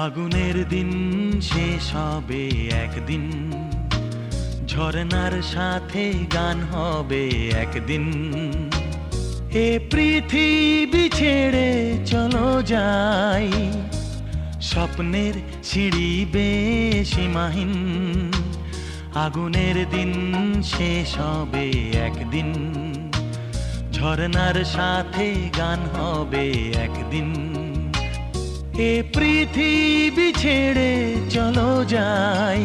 আগুনের দিন শেষ হবে একদিন, ঝরনার সাথে গান হবে একদিন। এ পৃথিবী ছেড়ে চলো যাই, স্বপ্নের সিঁড়ি বেয়ে সীমাহীন। আগুনের দিন শেষ হবে একদিন, ঝরনার সাথে গান হবে একদিন। এ পৃথিবী ছেড়ে চলো যাই,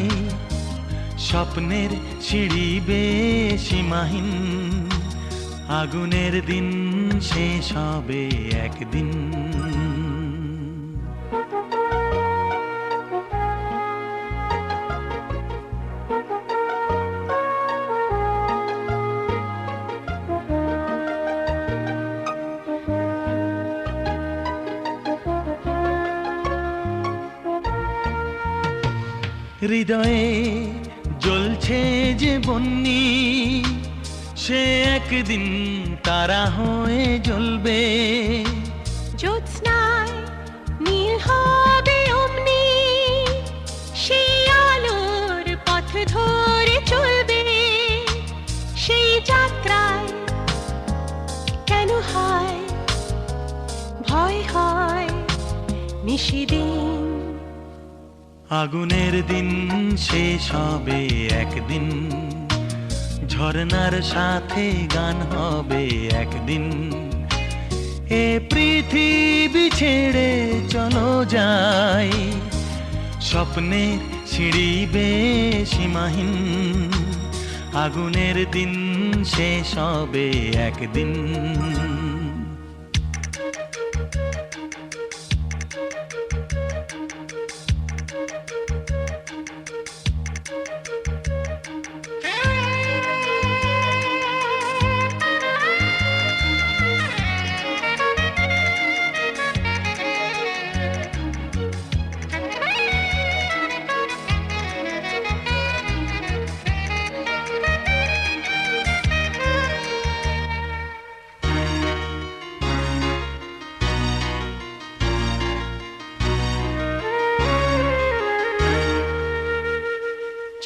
স্বপ্নের সিঁড়ি বেয়ে সীমাহীন। আগুনের দিন শেষ হবে একদিন। হৃদয়ে জ্বলছে যে বন্যি, সে একদিন তারা হয়ে জ্বলবে। জ্যোৎস্নায় নীল হবে অমনি, সেই আলোর পথ ধরে চলবে। সেই যাত্রায় কেন হয় ভয়, হয় নিশিদিন। আগুনের দিন শেষ হবে একদিন, ঝরনার সাথে গান হবে একদিন। এ পৃথিবী ছেড়ে চলো যাই, স্বপ্নের সিঁড়ি বেয়ে সীমাহীন। আগুনের দিন শেষ হবে একদিন।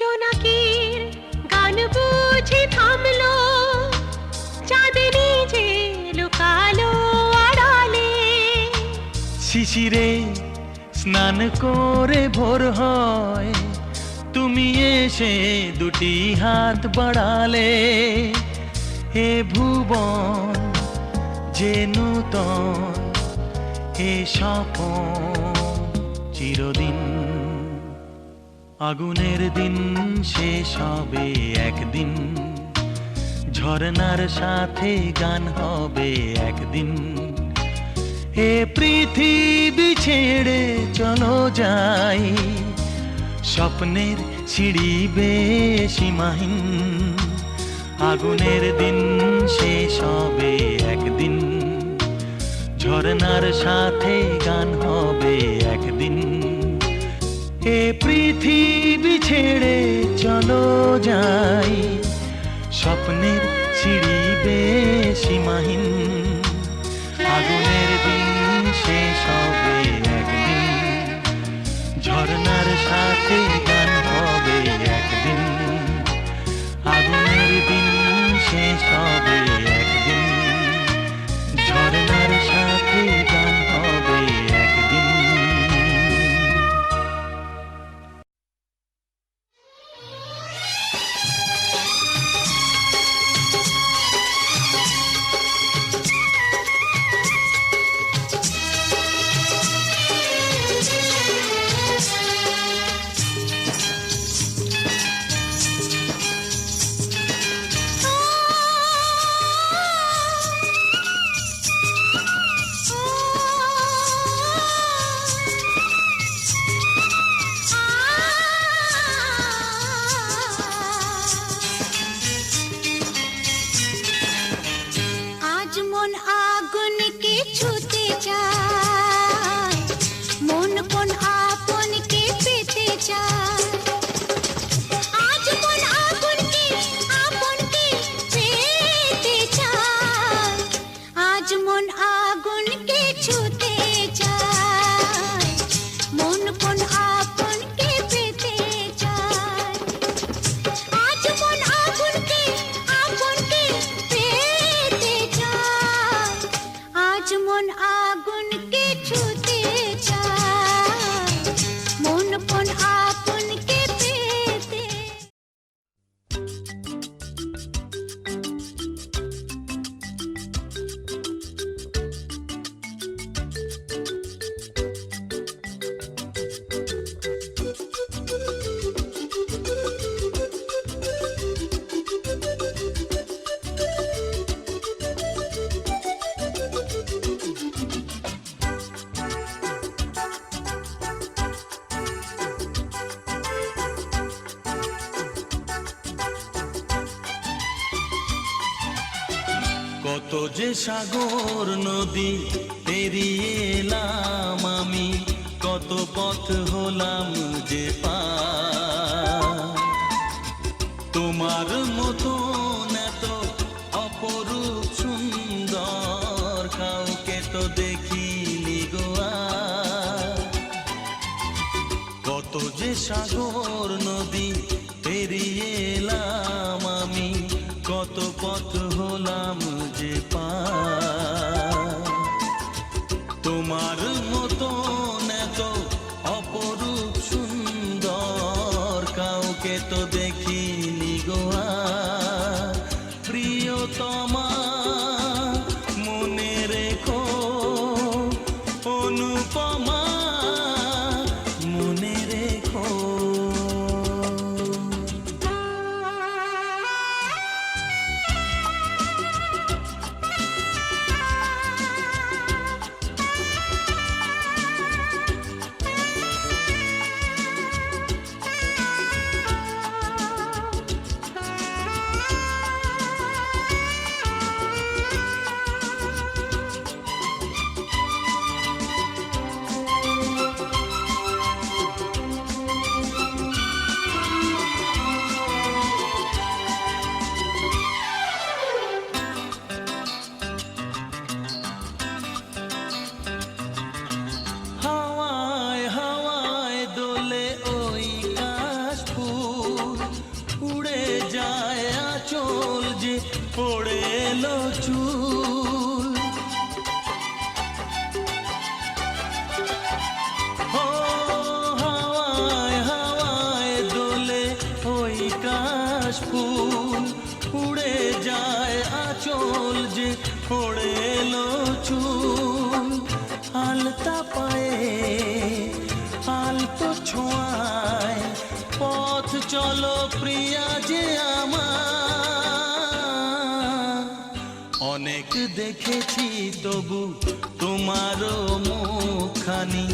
জোনাকির গান বুঝি থামলো, চাঁদনি যে লুকালো আড়ালে। শিশিরে স্নান করে ভোর হয়, তুমি এসে দুটি হাত বাড়ালে। হে ভুবন যে নূতন, হে স্বপন চিরদিন। আগুনের দিন শেষ হবে একদিন, ঝরনার সাথে গান হবে একদিন। এ পৃথিবী ছেড়ে চলো যাই, স্বপ্নের সিঁড়ি বেয়ে সীমাহীন। আগুনের দিন শেষ হবে একদিন, ঝরনার সাথে গান হবে একদিন। এ পৃথিবী ছেড়ে চলো যাই, স্বপ্নের সিঁড়ি বেয়ে সীমাহীন। আগুনের দিন শেষ হবে একদিন, ঝরনার সাথে গান হবে একদিন। আগুনের দিন শেষ হবে একদিন, ঝরনার সাথে গান হবে একদিন। মন আপনকে পেতে। কত যে সাগর নদী পেরিয়ে এলাম আমি, কত পথ হলাম যে পার। তোমার মতো এত অপরূপ সুন্দর কাউকে তো দেখিনি গো আর। কত যে সাগর নদী পেরিয়ে এলাম আমি, কত পথ হলাম যে পার। তোমার মতো এত অপরূপ সুন্দর কাউকে তো দেখিনি গো আর। প্রিয়তমা মনে রেখো, অনুপমা মনে রেখো। হাওয়ায় হাওয়ায় দোলে ওই কাশফুল, উড়ে যায় আঁচল যে পড়ে এলো চুল। ও হাওয়ায় হাওয়ায় দোলে ওই কাশফুল, উড়ে যায় আঁচল যে পড়ে এলো চুল। আলতা পায়ে আলতো ছোঁয়ায় পথ চলো প্রিয়া যে আমার। অনেক দেখেছি তবু তোমারও মুখখানি,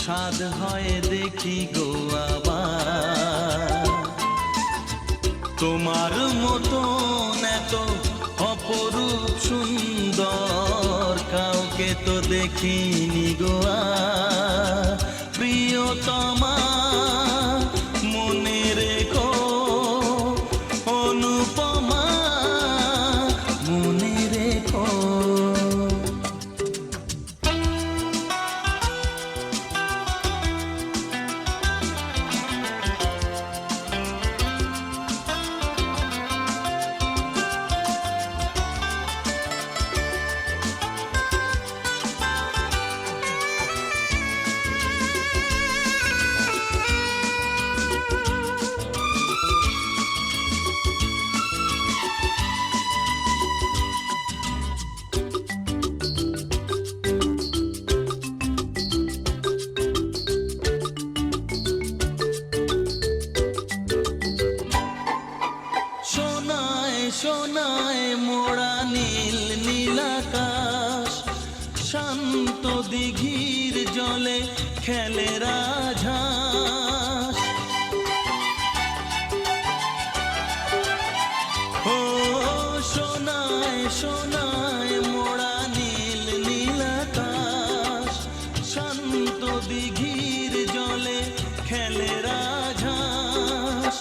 স্বাদ হয় দেখি গো আবার। তোমার মতো এত অপরূপ সুন্দর কাউকে তো দেখিনি গো আর। প্রিয়তমা মনে রেখো, অনুপমা মনে রেখো। সোনায় মোড়া নীল নীলাকাশ, শান্ত দিঘির জলে খেলে রাজহাঁস। ও সোনায় সোনায় মোড়া নীল নীলাকাশ, শান্ত দিঘির জলে খেলে রাজহাঁস।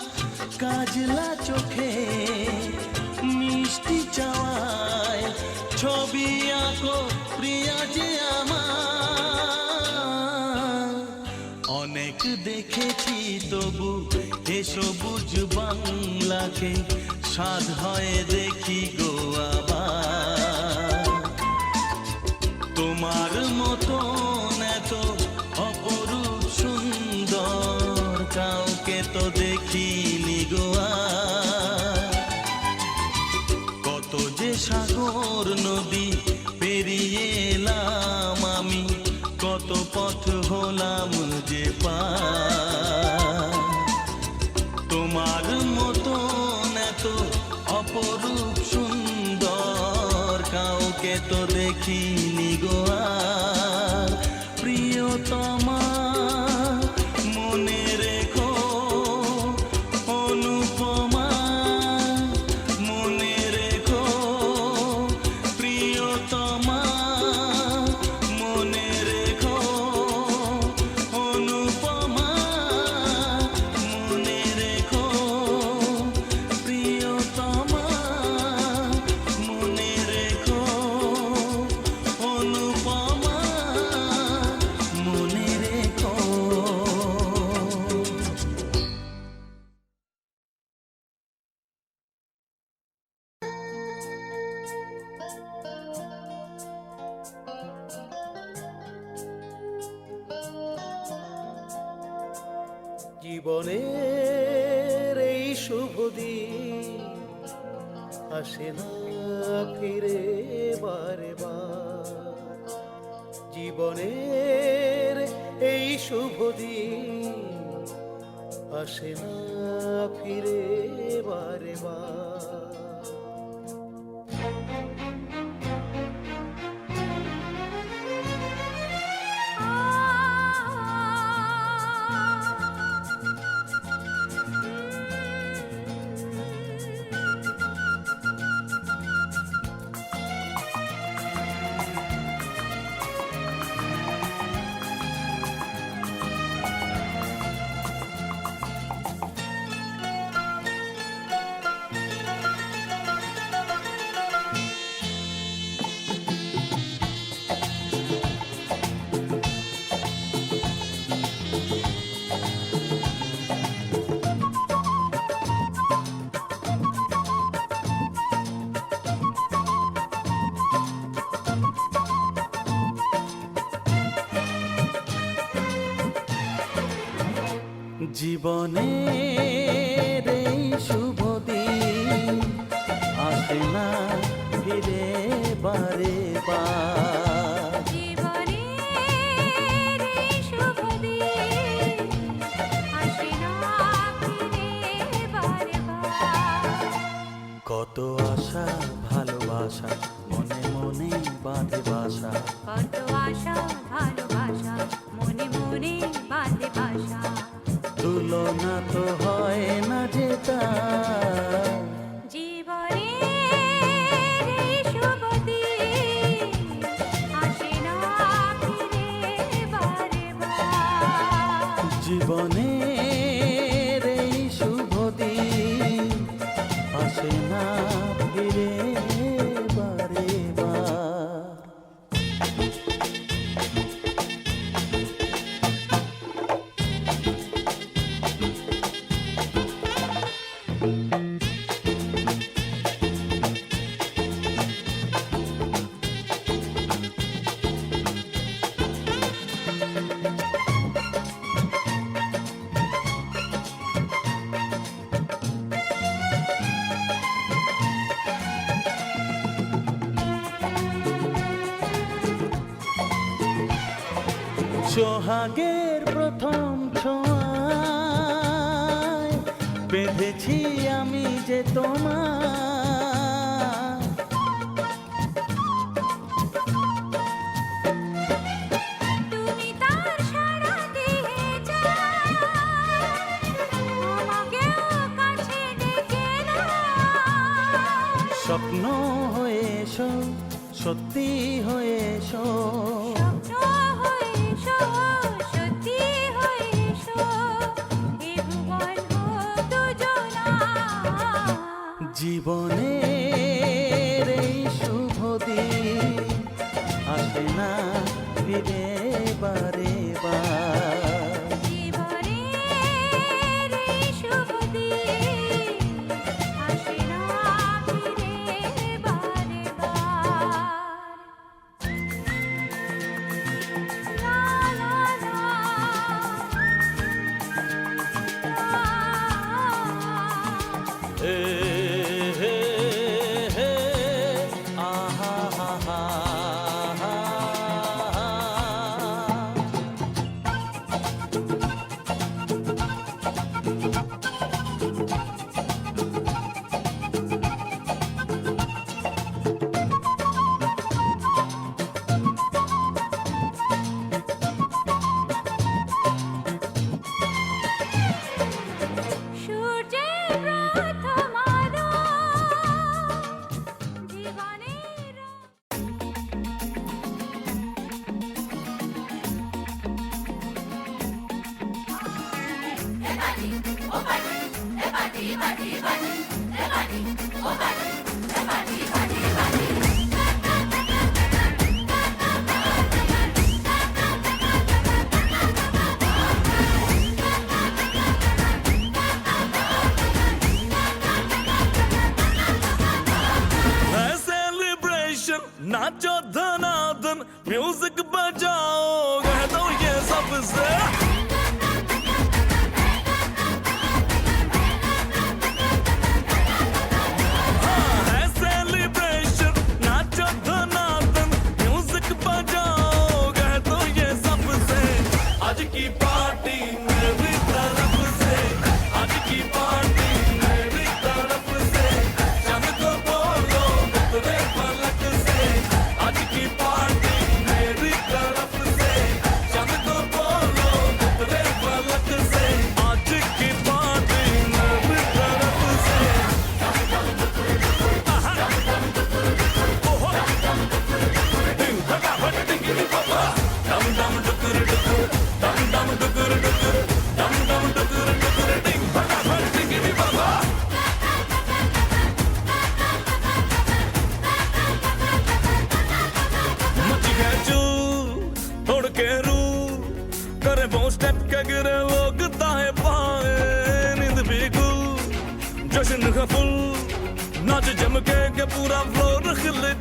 কাজলা চোখে মিষ্টি চাওয়ায় ছবি আঁকো প্রিয়া যে আমার। অনেক দেখেছি তবু এ সবুজ বাংলাকে, স্বাদ হয় দেখি গো আবার। তোমার মতো এত অপরূপ সুন্দর চিনি গো আর প্রিয়তমা মনে রেখো অনুপমা মনে রেখো প্রিয়তমা মনে রেখো অনুপমা মনে রেখো প্রিয়তমা মনে রেখো অনুপমা মনে রেখো। জীবনের এই শুভ দিন আসে না ফিরে বারে বার। জীবনের এই শুভ দিন আসে না ফিরে বারে বার। জীবনের এই শুভ দিন আসে না ফিরে বারে বার। জীবনের এই শুভ দিন আসে না ফিরে বারে বার। কত আশা ভালোবাসা মনে মনে বাঁধে বাসা, কত আশা ভালোবাসা মনে মনে বাঁধে বাসা। তুলনা তো হয় না যেটা। জীবনের এই শুভ দিন আসে না ফিরে বারে বার। জীবনের এই শুভ দিন আসে না ফিরে বারে বার। সোহাগের প্রথম ছোঁয়ায় বেঁধেছি আমি যে তোমার। তুমি তার সাড়া দিয়ে যাও, আমাকেও কাছে ডেকে নাও। স্বপ্ন হয়ে এসো সত্যি হয়ে এসো, স্বপ্ন হয়ে এসো, সত্যি হয়ে এসো, এ ভুবন হোক দুজনা। জীবনের এই শুভ দিন আসে না ফিরে বারে বার। জীবনের এই শুভ দিন আসে না ফিরে বারে বার। লা লা লা, লা। এ হে হে আহা হা হা হা। सेलिब्रेशन नाचो धनादन म्यूजिक बजाओ कह दो ये सबसे हाँ, है celebration, नाचो धनादन म्यूजिक बजाओ कह दो ये सबसे आज की पार्टी मेरी तरफ से आज की पार्टी मेरी तरफ से चम को बोलो उतरे पलक से आज की पार्टी मेरी तरफ से चम को बोलो उतरे पलक से आज की पार्टी मेरी तरफ से ओहो डिंग फटाफट टिंगी पापा डम डम डुकुर डुकुर डम डम डुकुर डुकुर डम डम डुकुर डुकुर डिंग फटाफट टिंगी पापा मची है चू तोड़ के रू करे वो स्टेप के गिरे लोग ताहे पाए नींद भी गुल जश्न का फुल नाच जम के पूरा फ्लोर खिले